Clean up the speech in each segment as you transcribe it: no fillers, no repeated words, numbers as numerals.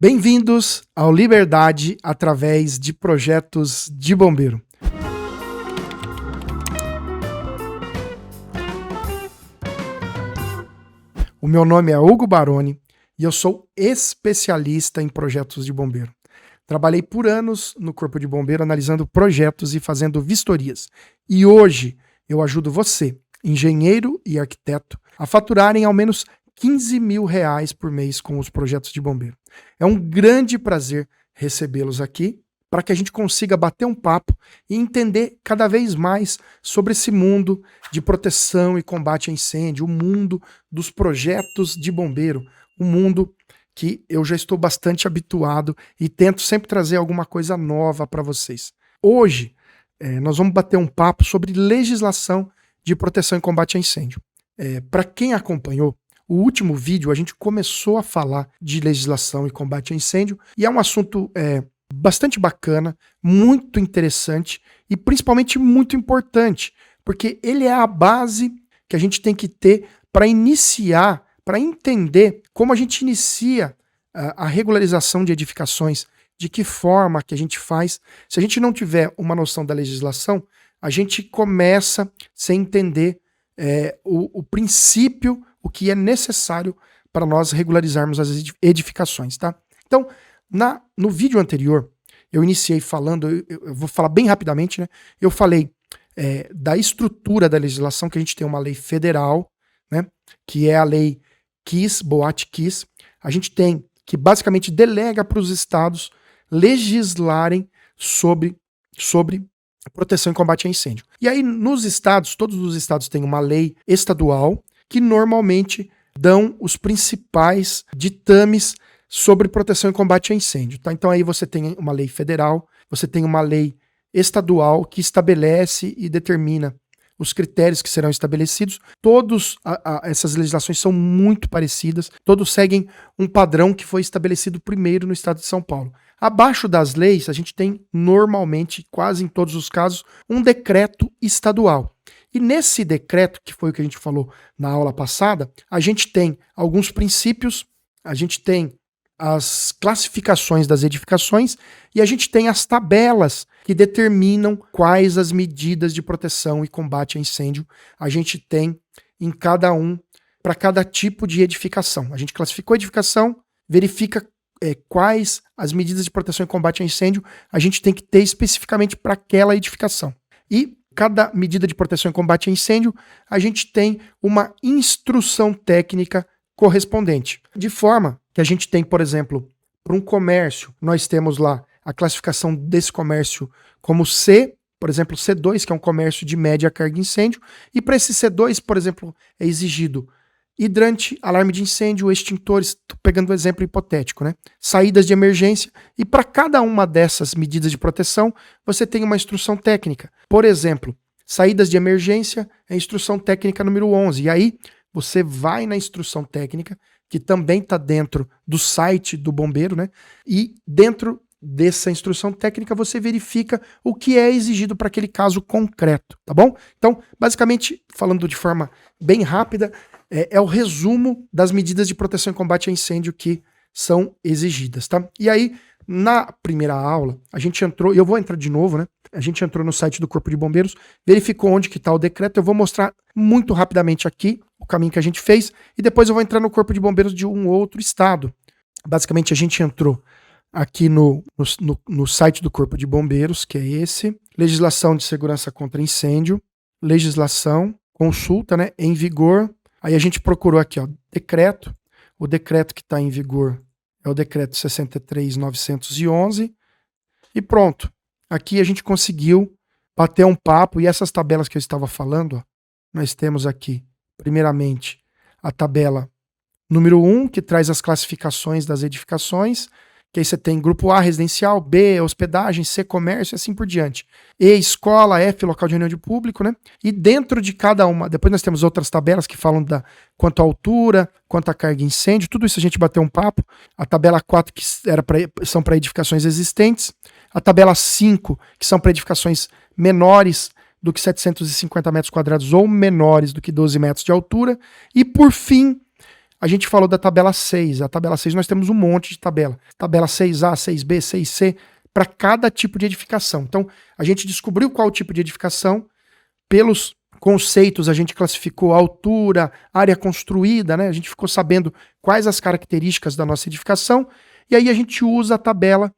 Bem-vindos ao Liberdade através de projetos de bombeiro. O meu nome é Hugo Baroni e eu sou especialista em projetos de bombeiro. Trabalhei por anos no Corpo de Bombeiro analisando projetos e fazendo vistorias. E hoje eu ajudo você, engenheiro e arquiteto, a faturarem ao menos R$15 mil por mês com os projetos de bombeiro. É um grande prazer recebê-los aqui para que a gente consiga bater um papo e entender cada vez mais sobre esse mundo de proteção e combate a incêndio, o mundo dos projetos de bombeiro, um mundo que eu já estou bastante habituado e tento sempre trazer alguma coisa nova para vocês. Hoje, nós vamos bater um papo sobre legislação de proteção e combate a incêndio. Para quem acompanhou o último vídeo, a gente começou a falar de legislação e combate a incêndio, e é um assunto bastante bacana, muito interessante e principalmente muito importante, porque ele é a base que a gente tem que ter para iniciar, para entender como a gente inicia a regularização de edificações, de que forma que a gente faz. Se a gente não tiver uma noção da legislação, a gente começa sem entender o princípio, o que é necessário para nós regularizarmos as edificações, tá? Então, no vídeo anterior, eu iniciei falando, eu vou falar bem rapidamente, né? Eu falei da estrutura da legislação, que a gente tem uma lei federal, né? Que é a lei Kiss-Boat-Kiss. A gente tem que basicamente delega para os estados legislarem sobre proteção e combate a incêndio. E aí, nos estados, todos os estados têm uma lei estadual que normalmente dão os principais ditames sobre proteção e combate a incêndio. Tá? Então aí você tem uma lei federal, você tem uma lei estadual que estabelece e determina os critérios que serão estabelecidos. Todas essas legislações são muito parecidas, todos seguem um padrão que foi estabelecido primeiro no estado de São Paulo. Abaixo das leis, a gente tem normalmente, quase em todos os casos, um decreto estadual. E nesse decreto, que foi o que a gente falou na aula passada, a gente tem alguns princípios, a gente tem as classificações das edificações e a gente tem as tabelas que determinam quais as medidas de proteção e combate a incêndio a gente tem em cada para cada tipo de edificação. A gente classificou a edificação, verifica quais as medidas de proteção e combate a incêndio a gente tem que ter especificamente para aquela edificação. E cada medida de proteção e combate a incêndio, a gente tem uma instrução técnica correspondente. De forma que a gente tem, por exemplo, para um comércio, nós temos lá a classificação desse comércio como C, por exemplo, C2, que é um comércio de média carga de incêndio, e para esse C2, por exemplo, é exigido hidrante, alarme de incêndio, extintores, tô pegando um exemplo hipotético, né? Saídas de emergência, e para cada uma dessas medidas de proteção, você tem uma instrução técnica. Por exemplo, saídas de emergência é a instrução técnica número 11, e aí você vai na instrução técnica, que também está dentro do site do bombeiro, né? E dentro dessa instrução técnica você verifica o que é exigido para aquele caso concreto, tá bom? Então, basicamente, falando de forma bem rápida, é o resumo das medidas de proteção e combate a incêndio que são exigidas, tá? E aí, na primeira aula, a gente entrou, e eu vou entrar de novo, né? A gente entrou no site do Corpo de Bombeiros, verificou onde que está o decreto, eu vou mostrar muito rapidamente aqui o caminho que a gente fez, e depois eu vou entrar no Corpo de Bombeiros de um outro estado. Basicamente, a gente entrou aqui no site do Corpo de Bombeiros, que é esse, legislação de segurança contra incêndio, legislação, consulta, né, em vigor. Aí a gente procurou aqui, ó, decreto. O decreto que está em vigor é o decreto 63.911. E pronto. Aqui a gente conseguiu bater um papo. E essas tabelas que eu estava falando, ó, nós temos aqui, primeiramente, a tabela número 1, que traz as classificações das edificações. Que aí você tem grupo A, residencial, B, hospedagem, C, comércio e assim por diante. E, escola, F, local de reunião de público, né? E dentro de cada uma, depois nós temos outras tabelas que falam quanto à altura, quanto à carga de incêndio, tudo isso a gente bateu um papo. A tabela 4, que são para edificações existentes. A tabela 5, que são para edificações menores do que 750 metros quadrados ou menores do que 12 metros de altura. E, por fim, a gente falou da tabela 6. A tabela 6 nós temos um monte de tabela. Tabela 6A, 6B, 6C, para cada tipo de edificação. Então, a gente descobriu qual tipo de edificação, pelos conceitos a gente classificou a altura, área construída, né? A gente ficou sabendo quais as características da nossa edificação, e aí a gente usa a tabela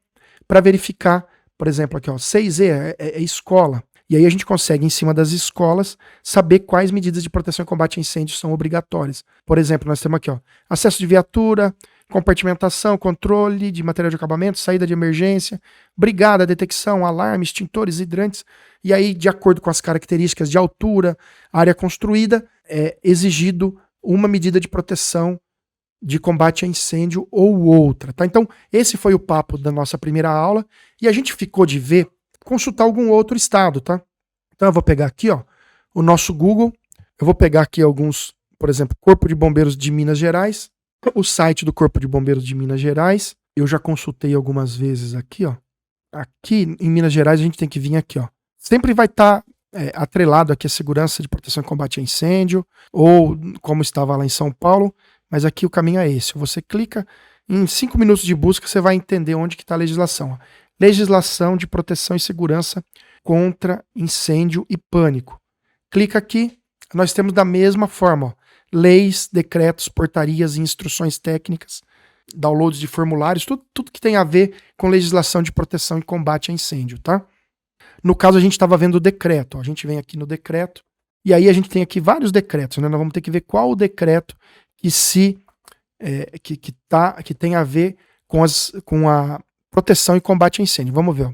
para verificar, por exemplo, aqui ó, 6E é escola. E aí a gente consegue, em cima das escolas, saber quais medidas de proteção e combate a incêndio são obrigatórias. Por exemplo, nós temos aqui ó, acesso de viatura, compartimentação, controle de material de acabamento, saída de emergência, brigada, detecção, alarme, extintores, hidrantes. E aí, de acordo com as características de altura, área construída, é exigido uma medida de proteção de combate a incêndio ou outra, tá? Então, esse foi o papo da nossa primeira aula e a gente ficou de ver, consultar algum outro estado, tá? Então, eu vou pegar aqui, ó, o nosso Google, eu vou pegar aqui alguns, por exemplo, Corpo de Bombeiros de Minas Gerais, o site do Corpo de Bombeiros de Minas Gerais, eu já consultei algumas vezes aqui, ó. Aqui em Minas Gerais a gente tem que vir aqui, ó. Sempre vai estar atrelado aqui a segurança de proteção e combate a incêndio, ou como estava lá em São Paulo, mas aqui o caminho é esse. Você clica, em 5 minutos de busca você vai entender onde que está a legislação. Ó. Legislação de proteção e segurança contra incêndio e pânico. Clica aqui, nós temos da mesma forma, ó, leis, decretos, portarias e instruções técnicas, downloads de formulários, tudo que tem a ver com legislação de proteção e combate a incêndio, tá? No caso, a gente estava vendo o decreto. Ó. A gente vem aqui no decreto, e aí a gente tem aqui vários decretos, né? Nós vamos ter que ver qual o decreto que tem a ver com a proteção e combate a incêndio. Vamos ver. Ó.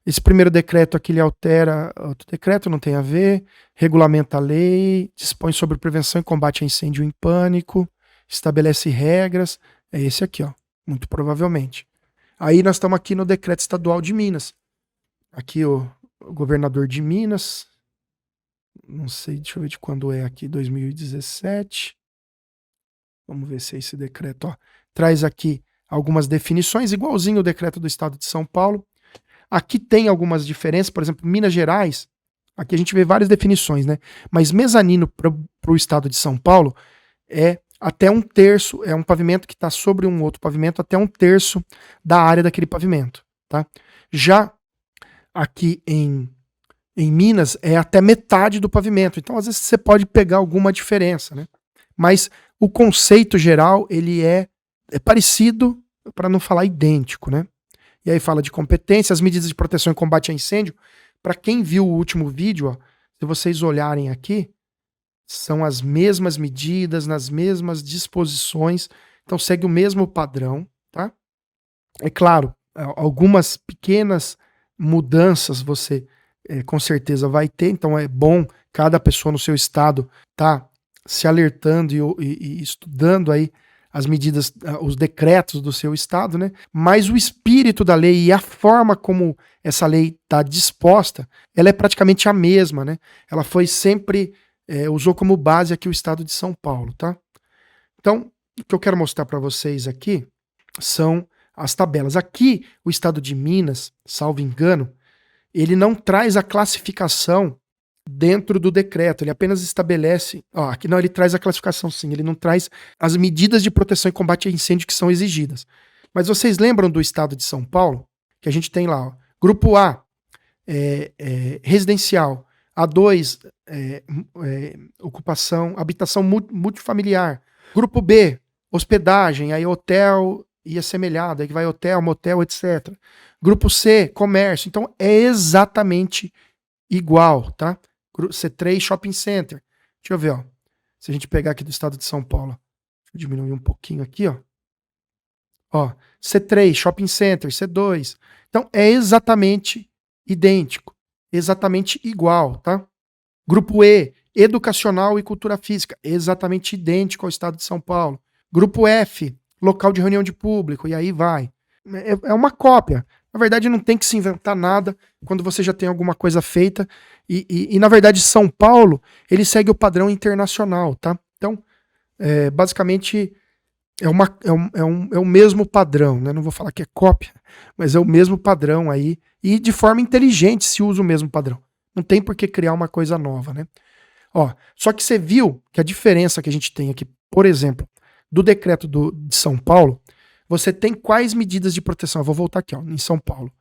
Esse primeiro decreto aqui, ele altera outro decreto, não tem a ver, regulamenta a lei, dispõe sobre prevenção e combate a incêndio em pânico, estabelece regras, é esse aqui, ó, muito provavelmente. Aí nós estamos aqui no decreto estadual de Minas. Aqui o governador de Minas, não sei, deixa eu ver de quando é aqui, 2017. Vamos ver se é esse decreto, ó. Traz aqui algumas definições, igualzinho o decreto do estado de São Paulo. Aqui tem algumas diferenças, por exemplo, Minas Gerais, aqui a gente vê várias definições, né? Mas mezanino para o estado de São Paulo é até 1/3, é um pavimento que está sobre um outro pavimento, até 1/3 da área daquele pavimento, tá? Já aqui em Minas é até metade do pavimento, então às vezes você pode pegar alguma diferença, né? Mas o conceito geral, ele é parecido, para não falar idêntico, né? E aí fala de competência, as medidas de proteção e combate a incêndio. Para quem viu o último vídeo, ó, se vocês olharem aqui, são as mesmas medidas, nas mesmas disposições, então segue o mesmo padrão, tá? É claro, algumas pequenas mudanças você com certeza vai ter, então é bom cada pessoa no seu estado tá se alertando e estudando aí as medidas, os decretos do seu estado, né? Mas o espírito da lei e a forma como essa lei está disposta, ela é praticamente a mesma, né? Ela foi sempre, usou como base aqui o estado de São Paulo, tá? Então, o que eu quero mostrar para vocês aqui são as tabelas. Aqui, o estado de Minas, salvo engano, ele não traz a classificação dentro do decreto, ele apenas estabelece, ó, aqui não, ele traz a classificação sim, ele não traz as medidas de proteção e combate a incêndio que são exigidas. Mas vocês lembram do estado de São Paulo? Que a gente tem lá, ó, grupo A, residencial, A2, ocupação, habitação multifamiliar, grupo B, hospedagem, aí hotel e assemelhado, aí vai hotel, motel, etc. Grupo C, comércio, então é exatamente igual, tá? C3, shopping center. Deixa eu ver, ó. Se a gente pegar aqui do estado de São Paulo, deixa eu diminuir um pouquinho aqui, ó. Ó, C3, shopping center, C2. Então é exatamente idêntico, exatamente igual, tá? Grupo E, educacional e cultura física, exatamente idêntico ao estado de São Paulo. Grupo F, local de reunião de público, e aí vai. É uma cópia. Na verdade, não tem que se inventar nada quando você já tem alguma coisa feita. E na verdade, São Paulo, ele segue o padrão internacional, tá? Então, basicamente, é o mesmo padrão, né? Não vou falar que é cópia, mas é o mesmo padrão aí. E de forma inteligente se usa o mesmo padrão. Não tem por que criar uma coisa nova, né? Ó, só que você viu que a diferença que a gente tem aqui, por exemplo, do decreto de São Paulo, você tem quais medidas de proteção? Eu vou voltar aqui, ó, em São Paulo.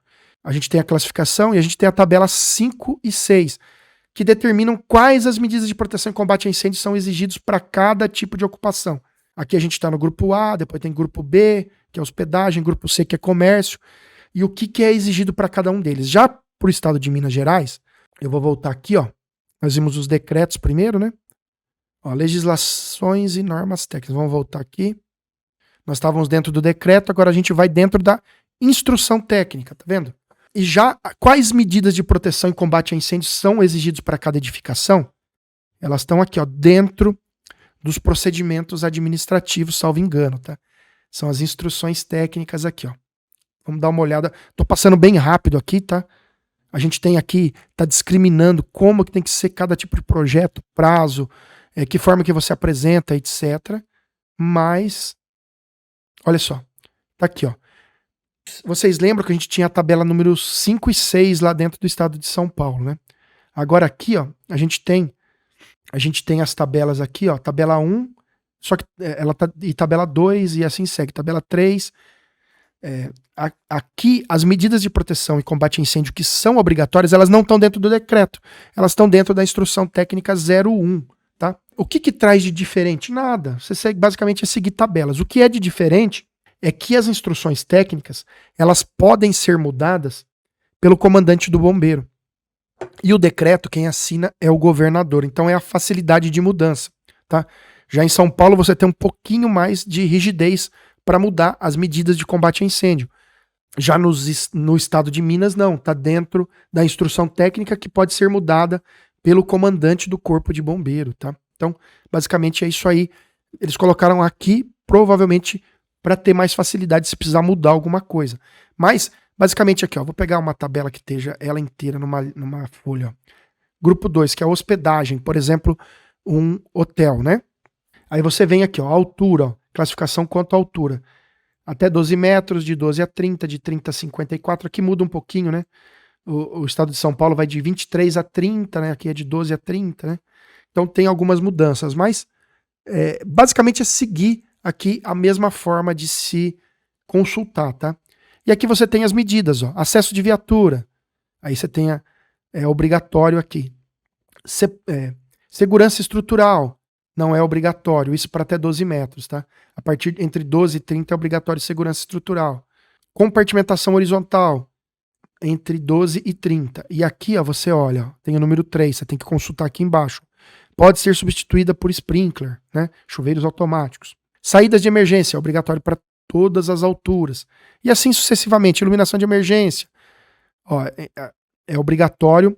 A gente tem a classificação e a gente tem a tabela 5 e 6, que determinam quais as medidas de proteção e combate a incêndio são exigidos para cada tipo de ocupação. Aqui a gente está no grupo A, depois tem grupo B, que é hospedagem, grupo C, que é comércio, e o que é exigido para cada um deles. Já para o estado de Minas Gerais, eu vou voltar aqui, ó. Nós vimos os decretos primeiro, né? Ó, legislações e normas técnicas. Vamos voltar aqui. Nós estávamos dentro do decreto, agora a gente vai dentro da instrução técnica, tá vendo? E já quais medidas de proteção e combate a incêndios são exigidos para cada edificação? Elas estão aqui, ó, dentro dos procedimentos administrativos, salvo engano, tá? São as instruções técnicas aqui, ó. Vamos dar uma olhada. Tô passando bem rápido aqui, tá? A gente tem aqui, tá discriminando como que tem que ser cada tipo de projeto, prazo, que forma que você apresenta, etc. Mas, olha só, tá aqui, ó. Vocês lembram que a gente tinha a tabela número 5 e 6 lá dentro do estado de São Paulo, né? Agora aqui, ó, a gente tem as tabelas aqui, ó, tabela 1, só que ela tá, e tabela 2 e assim segue, tabela 3. Aqui, as medidas de proteção e combate a incêndio que são obrigatórias, elas não estão dentro do decreto, elas estão dentro da instrução técnica 01, tá? O que traz de diferente? Nada, você segue, basicamente é seguir tabelas. O que é de diferente é que as instruções técnicas, elas podem ser mudadas pelo comandante do bombeiro. E o decreto, quem assina é o governador. Então é a facilidade de mudança, tá? Já em São Paulo você tem um pouquinho mais de rigidez para mudar as medidas de combate a incêndio. Já no estado de Minas, não. Tá dentro da instrução técnica que pode ser mudada pelo comandante do corpo de bombeiro, tá? Então, basicamente é isso aí. Eles colocaram aqui, provavelmente, para ter mais facilidade se precisar mudar alguma coisa. Mas, basicamente aqui, ó, vou pegar uma tabela que esteja ela inteira numa folha. Ó. Grupo 2, que é a hospedagem, por exemplo, um hotel, né? Aí você vem aqui, ó, altura, ó, classificação quanto à altura. Até 12 metros, de 12 a 30, de 30 a 54, aqui muda um pouquinho, né? O estado de São Paulo vai de 23 a 30, né? Aqui é de 12 a 30, né? Então tem algumas mudanças, mas basicamente é seguir aqui a mesma forma de se consultar, tá? E aqui você tem as medidas, ó. Acesso de viatura. Aí você tem obrigatório aqui. Segurança estrutural. Não é obrigatório. Isso para até 12 metros, tá? A partir entre 12 e 30 é obrigatório segurança estrutural. Compartimentação horizontal. Entre 12 e 30. E aqui, ó, você olha, ó, tem o número 3. Você tem que consultar aqui embaixo. Pode ser substituída por sprinkler, né? Chuveiros automáticos. Saídas de emergência, é obrigatório para todas as alturas. E assim sucessivamente. Iluminação de emergência. Ó, é obrigatório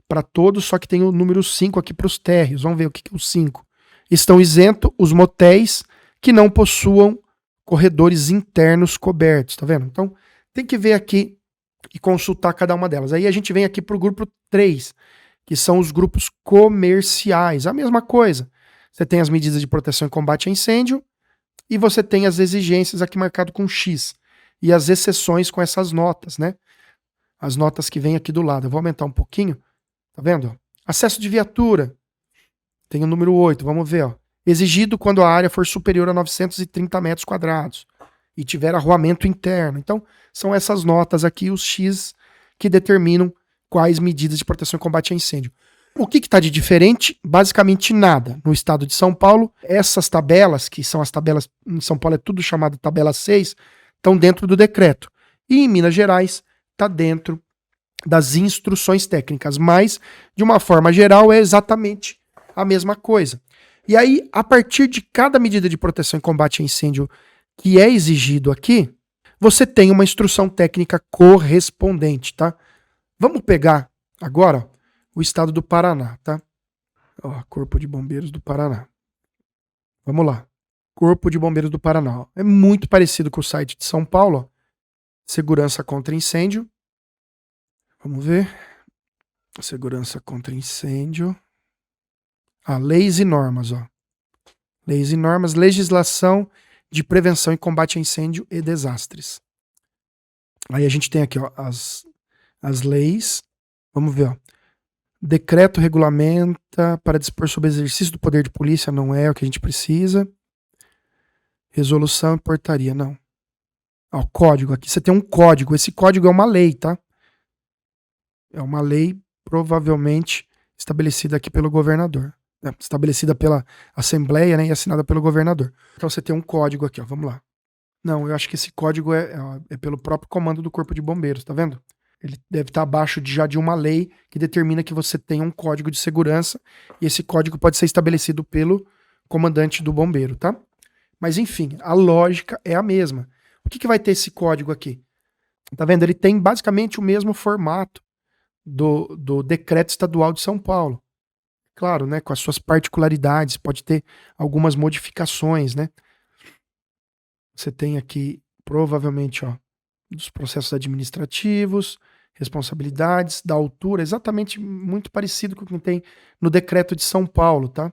para todos, só que tem o número 5 aqui para os térreos. Vamos ver o que é o 5. Estão isentos os motéis que não possuam corredores internos cobertos, tá vendo? Então, tem que ver aqui e consultar cada uma delas. Aí a gente vem aqui para o grupo 3, que são os grupos comerciais. A mesma coisa. Você tem as medidas de proteção e combate a incêndio e você tem as exigências aqui marcado com X e as exceções com essas notas, né? As notas que vem aqui do lado. Eu vou aumentar um pouquinho. Tá vendo? Acesso de viatura. Tem o número 8. Vamos ver, ó. Exigido quando a área for superior a 930 metros quadrados e tiver arruamento interno. Então, são essas notas aqui, os X, que determinam quais medidas de proteção e combate a incêndio. O que está de diferente? Basicamente nada. No estado de São Paulo, essas tabelas, que são as tabelas, em São Paulo é tudo chamado tabela 6, estão dentro do decreto. E em Minas Gerais, está dentro das instruções técnicas. Mas, de uma forma geral, é exatamente a mesma coisa. E aí, a partir de cada medida de proteção e combate a incêndio que é exigido aqui, você tem uma instrução técnica correspondente, tá? Vamos pegar agora, ó, o estado do Paraná, tá? Ó, Corpo de Bombeiros do Paraná. Vamos lá. Corpo de Bombeiros do Paraná. Ó. É muito parecido com o site de São Paulo, ó. Segurança contra incêndio. Vamos ver. Segurança contra incêndio. Leis e normas, ó. Leis e normas, legislação de prevenção e combate a incêndio e desastres. Aí a gente tem aqui, ó, as leis. Vamos ver, ó. Decreto regulamenta para dispor sobre o exercício do poder de polícia, não é o que a gente precisa. Resolução e portaria, não. Ó, código, aqui você tem um código. Esse código é uma lei, tá? É uma lei provavelmente estabelecida aqui pelo governador. Né? Estabelecida pela Assembleia, né, e assinada pelo governador. Então você tem um código aqui, ó. Vamos lá. Não, eu acho que esse código é pelo próprio comando do Corpo de Bombeiros, tá vendo? Ele deve estar abaixo já de uma lei que determina que você tenha um código de segurança e esse código pode ser estabelecido pelo comandante do bombeiro, tá? Mas enfim, a lógica é a mesma. O que vai ter esse código aqui? Tá vendo? Ele tem basicamente o mesmo formato do Decreto Estadual de São Paulo. Claro, né? Com as suas particularidades, pode ter algumas modificações, né? Você tem aqui, provavelmente, ó, dos processos administrativos, responsabilidades, da altura, exatamente muito parecido com o que tem no Decreto de São Paulo, tá?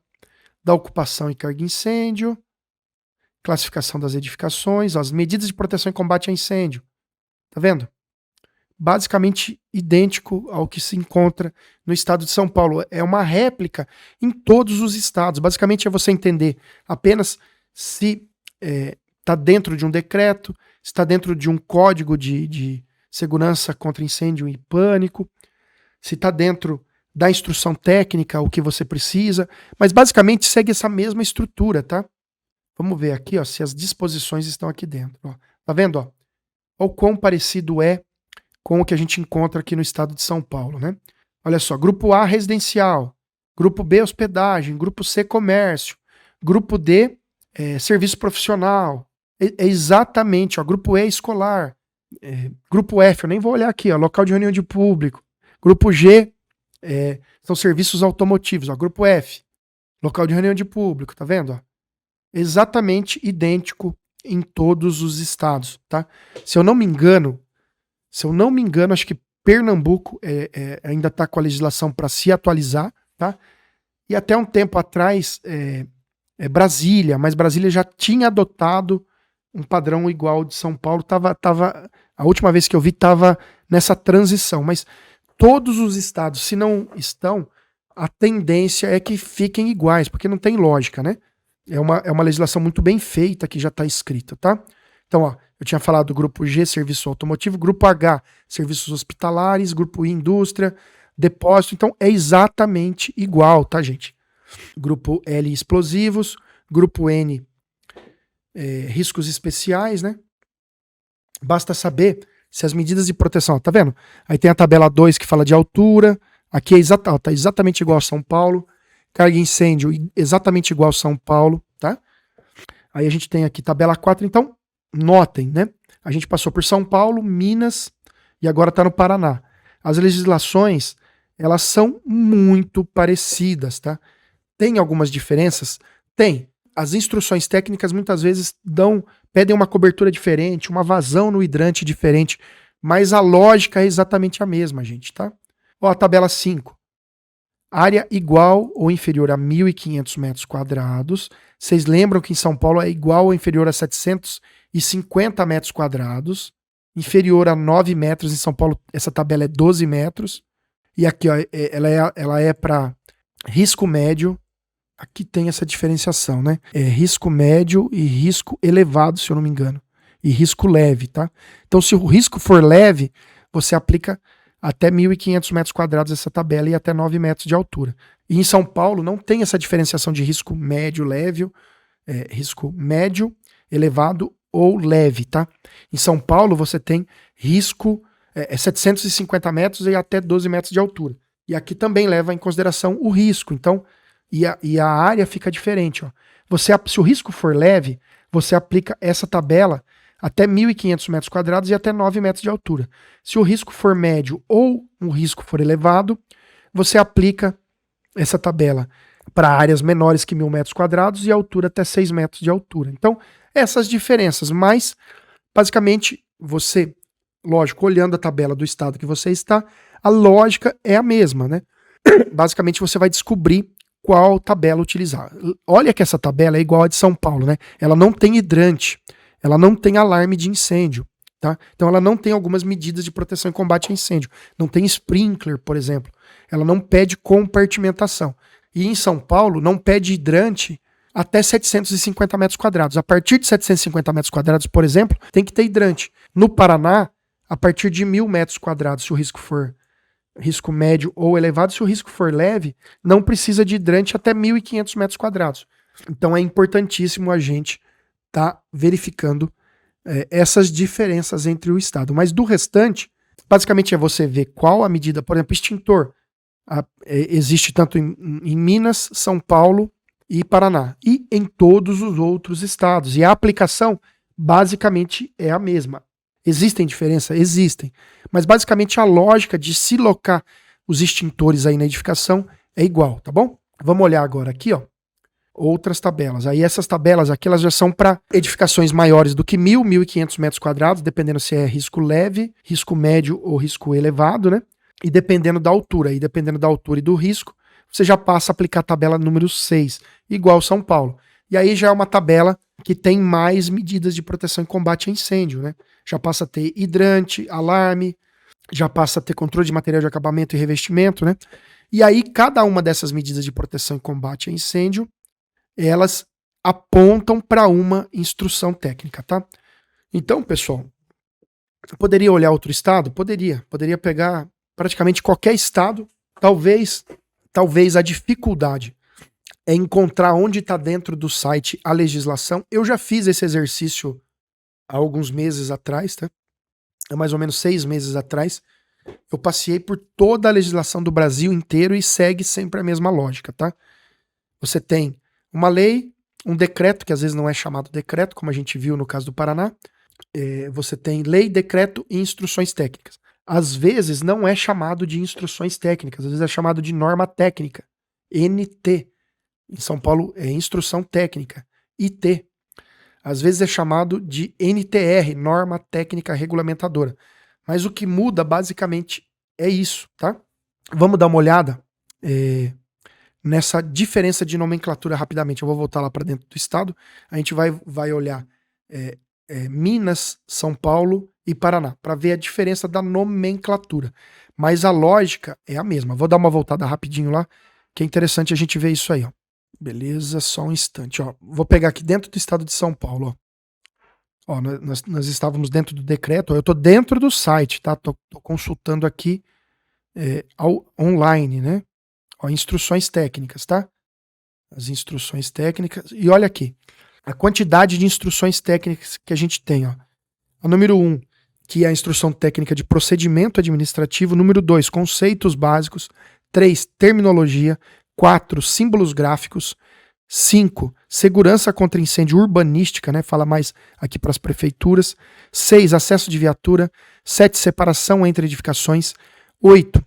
Da ocupação e carga incêndio, classificação das edificações, as medidas de proteção e combate a incêndio. Tá vendo? Basicamente idêntico ao que se encontra no estado de São Paulo. É uma réplica em todos os estados. Basicamente é você entender apenas se está dentro de um decreto, está dentro de um código de segurança contra incêndio e pânico, se está dentro da instrução técnica, o que você precisa, mas basicamente segue essa mesma estrutura, tá? Vamos ver aqui, ó, se as disposições estão aqui dentro. Ó. Tá vendo? Ó? O quão parecido é com o que a gente encontra aqui no estado de São Paulo, né? Olha só, grupo A, residencial, grupo B, hospedagem, grupo C, comércio, grupo D, serviço profissional, é exatamente, ó, grupo E, escolar, grupo F, eu nem vou olhar aqui, ó, local de reunião de público, grupo G, são serviços automotivos, ó, grupo F, local de reunião de público, tá vendo? Ó? Exatamente idêntico em todos os estados, tá? Se eu não me engano, acho que Pernambuco ainda está com a legislação para se atualizar, tá? E até um tempo atrás, Brasília, mas Brasília já tinha adotado um padrão igual de São Paulo, a última vez que eu vi estava nessa transição, mas todos os estados, se não estão, a tendência é que fiquem iguais, porque não tem lógica, né? É uma legislação muito bem feita que já está escrita, tá? Então, ó, eu tinha falado do grupo G, serviço automotivo, grupo H, serviços hospitalares, grupo I, indústria, depósito, então é exatamente igual, tá, gente? Grupo L, explosivos, grupo N, riscos especiais, né? Basta saber se as medidas de proteção, ó, tá vendo? Aí tem a tabela 2 que fala de altura, aqui tá exatamente igual a São Paulo, carga e incêndio exatamente igual a São Paulo, tá? Aí a gente tem aqui tabela 4, então notem, né? A gente passou por São Paulo, Minas e agora está no Paraná. As legislações, elas são muito parecidas, tá? Tem algumas diferenças? Tem. As instruções técnicas muitas vezes pedem uma cobertura diferente, uma vazão no hidrante diferente, mas a lógica é exatamente a mesma, gente, tá? Ó, a tabela 5. Área igual ou inferior a 1.500 metros quadrados. Vocês lembram que em São Paulo é igual ou inferior a 750 metros quadrados. Inferior a 9 metros. Em São Paulo, essa tabela é 12 metros. E aqui, ó, ela é para risco médio. Aqui tem essa diferenciação, né? É risco médio e risco elevado, se eu não me engano. E risco leve, tá? Então, se o risco for leve, você aplica até 1.500 metros quadrados essa tabela e até 9 metros de altura. E em São Paulo não tem essa diferenciação de risco médio, leve, risco médio, elevado ou leve, tá? Em São Paulo você tem risco 750 metros e até 12 metros de altura. E aqui também leva em consideração o risco. Então, e a área fica diferente. Ó. Se o risco for leve, você aplica essa tabela até 1.500 metros quadrados e até 9 metros de altura. Se o risco for médio ou o risco for elevado, você aplica essa tabela para áreas menores que 1.000 metros quadrados e altura até 6 metros de altura. Então, essas diferenças, mas basicamente você, lógico, olhando a tabela do estado que você está, a lógica é a mesma, né? Basicamente você vai descobrir qual tabela utilizar. Olha que essa tabela é igual a de São Paulo, né? Ela não tem hidrante. Ela não tem alarme de incêndio, tá? Então ela não tem algumas medidas de proteção e combate a incêndio. Não tem sprinkler, por exemplo. Ela não pede compartimentação. E em São Paulo não pede hidrante até 750 metros quadrados. A partir de 750 metros quadrados, por exemplo, tem que ter hidrante. No Paraná, a partir de 1.000 metros quadrados, se o risco for risco médio ou elevado, se o risco for leve, não precisa de hidrante até 1.500 metros quadrados. Então é importantíssimo a gente estar verificando essas diferenças entre o estado. Mas do restante, basicamente é você ver qual a medida, por exemplo, extintor. Existe tanto em Minas, São Paulo e Paraná, e em todos os outros estados. E a aplicação basicamente é a mesma. Existem diferenças? Existem. Mas basicamente a lógica de se locar os extintores aí na edificação é igual, tá bom? Vamos olhar agora aqui, ó, outras tabelas. Aí essas tabelas aqui, elas já são para edificações maiores do que 1.000, 1.500 metros quadrados, dependendo se é risco leve, risco médio ou risco elevado, né? E dependendo da altura. E dependendo da altura e do risco, você já passa a aplicar a tabela número 6, igual São Paulo. E aí já é uma tabela que tem mais medidas de proteção e combate a incêndio, né? Já passa a ter hidrante, alarme, já passa a ter controle de material de acabamento e revestimento, né? E aí cada uma dessas medidas de proteção e combate a incêndio, elas apontam para uma instrução técnica, tá? Então, pessoal, eu poderia olhar outro estado? Poderia pegar praticamente qualquer estado. Talvez a dificuldade é encontrar onde está dentro do site a legislação. Eu já fiz esse exercício há alguns meses atrás, tá? Há mais ou menos 6 meses atrás. Eu passei por toda a legislação do Brasil inteiro e segue sempre a mesma lógica, tá? Você tem uma lei, um decreto, que às vezes não é chamado decreto, como a gente viu no caso do Paraná. Você tem lei, decreto e instruções técnicas. Às vezes não é chamado de instruções técnicas, às vezes é chamado de norma técnica, NT. Em São Paulo é instrução técnica, IT. Às vezes é chamado de NTR, norma técnica regulamentadora. Mas o que muda basicamente é isso, tá? Vamos dar uma olhada nessa diferença de nomenclatura rapidamente. Eu vou voltar lá para dentro do estado. A gente vai olhar Minas, São Paulo e Paraná, para ver a diferença da nomenclatura. Mas a lógica é a mesma. Vou dar uma voltada rapidinho lá, que é interessante a gente ver isso aí, ó. Beleza, só um instante, ó. Vou pegar aqui dentro do estado de São Paulo, ó. Ó, nós estávamos dentro do decreto, ó, eu tô dentro do site, tá? Tô consultando aqui online, né? Ó, instruções técnicas, tá? As instruções técnicas. E olha aqui, a quantidade de instruções técnicas que a gente tem, ó. A número 1, que é a instrução técnica de procedimento administrativo. Número 2, conceitos básicos. 3, terminologia. 4, símbolos gráficos. 5, segurança contra incêndio urbanística, né? Fala mais aqui para as prefeituras. 6, acesso de viatura. 7, separação entre edificações. 8,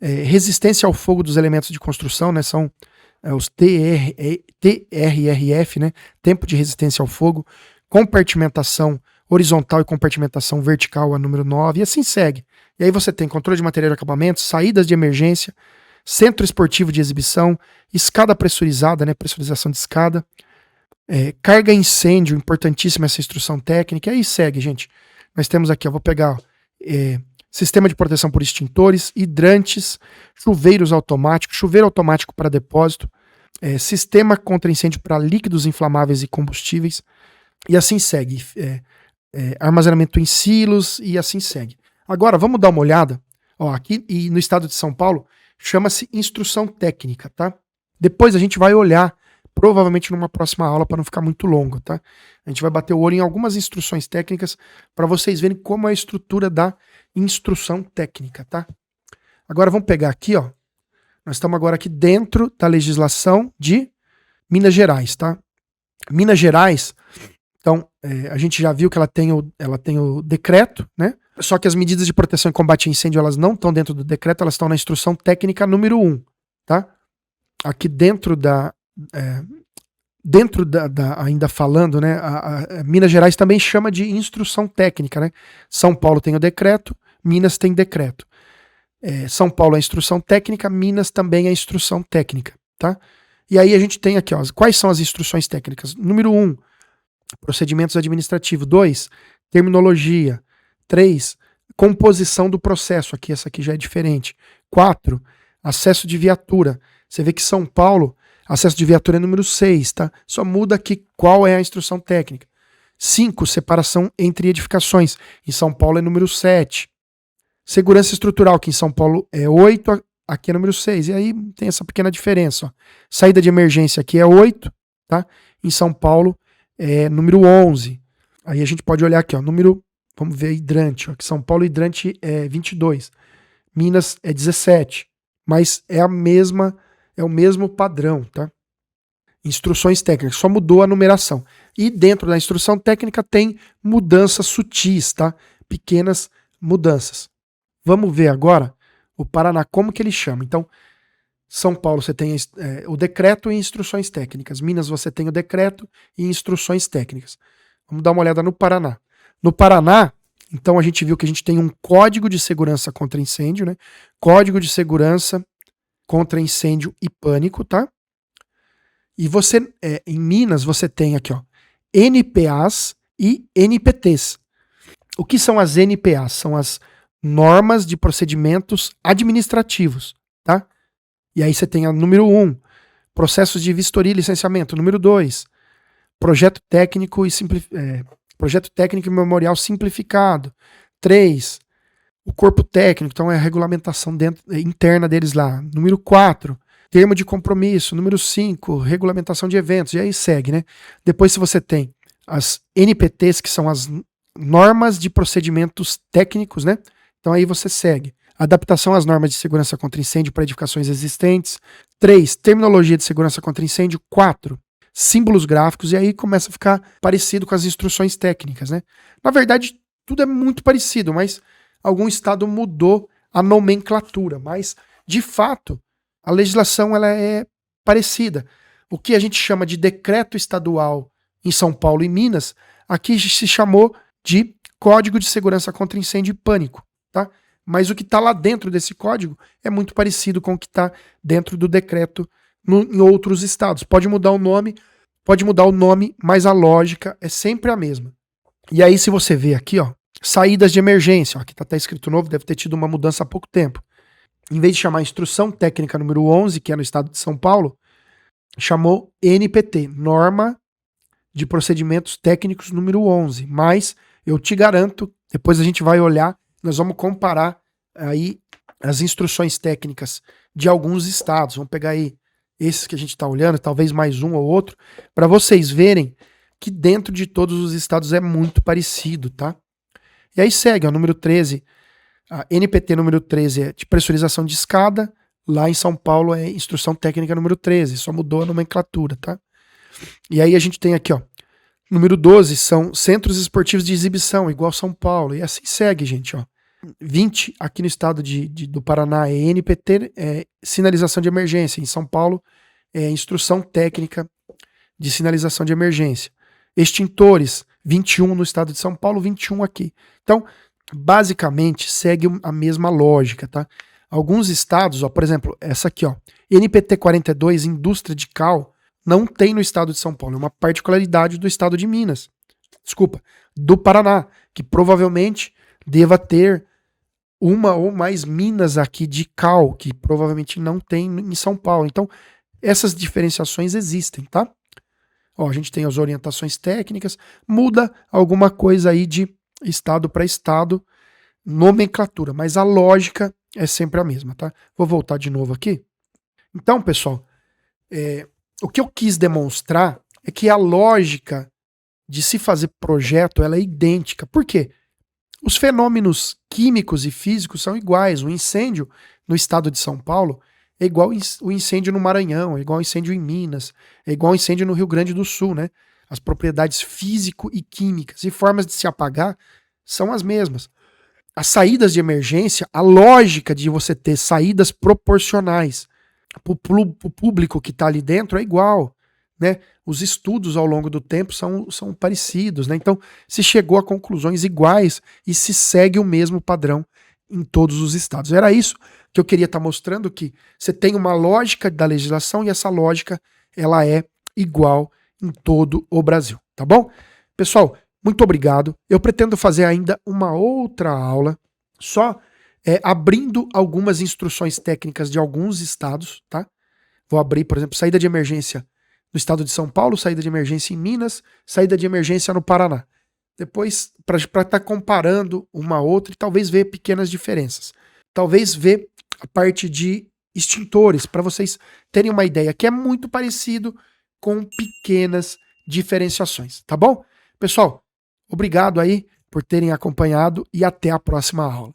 resistência ao fogo dos elementos de construção, né? São os TRRF, né? Tempo de resistência ao fogo. Compartimentação horizontal e compartimentação vertical, a número 9, e assim segue. E aí você tem controle de material de acabamento, saídas de emergência, centro esportivo de exibição, escada pressurizada, né, pressurização de escada, carga incêndio, importantíssima essa instrução técnica, e aí segue, gente. Nós temos aqui, eu vou pegar sistema de proteção por extintores, hidrantes, chuveiros automáticos, chuveiro automático para depósito, sistema contra incêndio para líquidos inflamáveis e combustíveis, e assim segue. Armazenamento em silos e assim segue. Agora, vamos dar uma olhada. Ó, aqui e no estado de São Paulo, chama-se instrução técnica, tá? Depois a gente vai olhar, provavelmente numa próxima aula, para não ficar muito longo, tá? A gente vai bater o olho em algumas instruções técnicas para vocês verem como é a estrutura da instrução técnica, tá? Agora vamos pegar aqui, ó. Nós estamos agora aqui dentro da legislação de Minas Gerais, tá? Minas Gerais, então, a gente já viu que ela tem o decreto, né? Só que as medidas de proteção e combate a incêndio, elas não estão dentro do decreto, elas estão na instrução técnica número 1, tá? Aqui dentro ainda falando, né? A Minas Gerais também chama de instrução técnica, né? São Paulo tem o decreto, Minas tem decreto. São Paulo é instrução técnica, Minas também é instrução técnica, tá? E aí a gente tem aqui, ó, quais são as instruções técnicas? Número 1, procedimentos administrativos. 2, terminologia. 3, composição do processo. Aqui, essa aqui já é diferente. 4, acesso de viatura. Você vê que São Paulo, Acesso de viatura é número 6, tá? Só muda aqui qual é a instrução técnica. 5, separação entre edificações. Em São Paulo é número 7. Segurança estrutural, que em São Paulo é 8, aqui é número 6. E aí tem essa pequena diferença. Ó. Saída de emergência aqui é 8, tá? Em São Paulo é número 11. Aí a gente pode olhar aqui, ó, número, vamos ver hidrante, ó, que São Paulo hidrante é 22. Minas é 17. Mas é o mesmo padrão, tá? Instruções técnicas, só mudou a numeração. E dentro da instrução técnica tem mudanças sutis, tá? Pequenas mudanças. Vamos ver agora o Paraná, como que ele chama. Então, São Paulo você tem o decreto e instruções técnicas. Minas você tem o decreto e instruções técnicas. Vamos dar uma olhada no Paraná. No Paraná, então a gente viu que a gente tem um código de segurança contra incêndio, né? Código de segurança contra incêndio e pânico, tá? E você, em Minas, você tem aqui, ó, NPAs e NPTs. O que são as NPAs? São as normas de procedimentos administrativos, tá? E aí você tem a número 1, processos de vistoria e licenciamento. Número 2, projeto técnico e memorial simplificado. 3, o corpo técnico, então é a regulamentação interna deles lá. Número 4, termo de compromisso. Número 5, regulamentação de eventos. E aí segue, né? Depois se você tem as NPTs, que são as normas de procedimentos técnicos, né? Então aí você segue. Adaptação às normas de segurança contra incêndio para edificações existentes. 3, terminologia de segurança contra incêndio. 4, símbolos gráficos. E aí começa a ficar parecido com as instruções técnicas, né? Na verdade, tudo é muito parecido, mas algum estado mudou a nomenclatura. Mas, de fato, a legislação ela é parecida. O que a gente chama de decreto estadual em São Paulo e Minas, aqui se chamou de Código de Segurança contra Incêndio e Pânico, tá? Mas o que está lá dentro desse código é muito parecido com o que está dentro do decreto em outros estados. Pode mudar o nome, mas a lógica é sempre a mesma. E aí, se você vê aqui, ó, saídas de emergência, ó, aqui tá escrito novo, deve ter tido uma mudança há pouco tempo. Em vez de chamar instrução técnica número 11, que é no estado de São Paulo, chamou NPT, Norma de Procedimentos Técnicos número 11. Mas eu te garanto, depois a gente vai olhar, nós vamos comparar aí as instruções técnicas de alguns estados. Vamos pegar aí esses que a gente está olhando, talvez mais um ou outro, para vocês verem que dentro de todos os estados é muito parecido, tá? E aí segue, ó, número 13, a NPT número 13 é de pressurização de escada, lá em São Paulo é instrução técnica número 13, só mudou a nomenclatura, tá? E aí a gente tem aqui, ó, número 12 são centros esportivos de exibição, igual São Paulo, e assim segue, gente, ó. 20 aqui no estado do Paraná é NPT, é sinalização de emergência. Em São Paulo é instrução técnica de sinalização de emergência. Extintores, 21 no estado de São Paulo, 21 aqui. Então, basicamente, segue a mesma lógica, tá? Alguns estados, ó, por exemplo, essa aqui, ó, NPT 42, indústria de cal, não tem no estado de São Paulo. É uma particularidade do estado de Minas. Desculpa, do Paraná, que provavelmente deva ter uma ou mais minas aqui de cal, que provavelmente não tem em São Paulo. Então, essas diferenciações existem, tá? Ó, a gente tem as orientações técnicas, muda alguma coisa aí de estado para estado, nomenclatura, mas a lógica é sempre a mesma, tá? Vou voltar de novo aqui. Então, pessoal, o que eu quis demonstrar é que a lógica de se fazer projeto ela é idêntica. Por quê? Os fenômenos químicos e físicos são iguais. O incêndio no estado de São Paulo é igual o incêndio no Maranhão, é igual o incêndio em Minas, é igual o incêndio no Rio Grande do Sul, né? As propriedades físico e químicas e formas de se apagar são as mesmas. As saídas de emergência, a lógica de você ter saídas proporcionais para o público que está ali dentro é igual, né? Os estudos ao longo do tempo são parecidos, né? Então se chegou a conclusões iguais e se segue o mesmo padrão em todos os estados. Era isso que eu queria estar mostrando, que você tem uma lógica da legislação e essa lógica ela é igual em todo o Brasil, tá bom? Pessoal, muito obrigado. Eu pretendo fazer ainda uma outra aula, só abrindo algumas instruções técnicas de alguns estados, tá? Vou abrir, por exemplo, saída de emergência no estado de São Paulo, saída de emergência em Minas, saída de emergência no Paraná. Depois, para estar comparando uma a outra e talvez ver pequenas diferenças. Talvez ver a parte de extintores, para vocês terem uma ideia, que é muito parecido com pequenas diferenciações, tá bom? Pessoal, obrigado aí por terem acompanhado e até a próxima aula.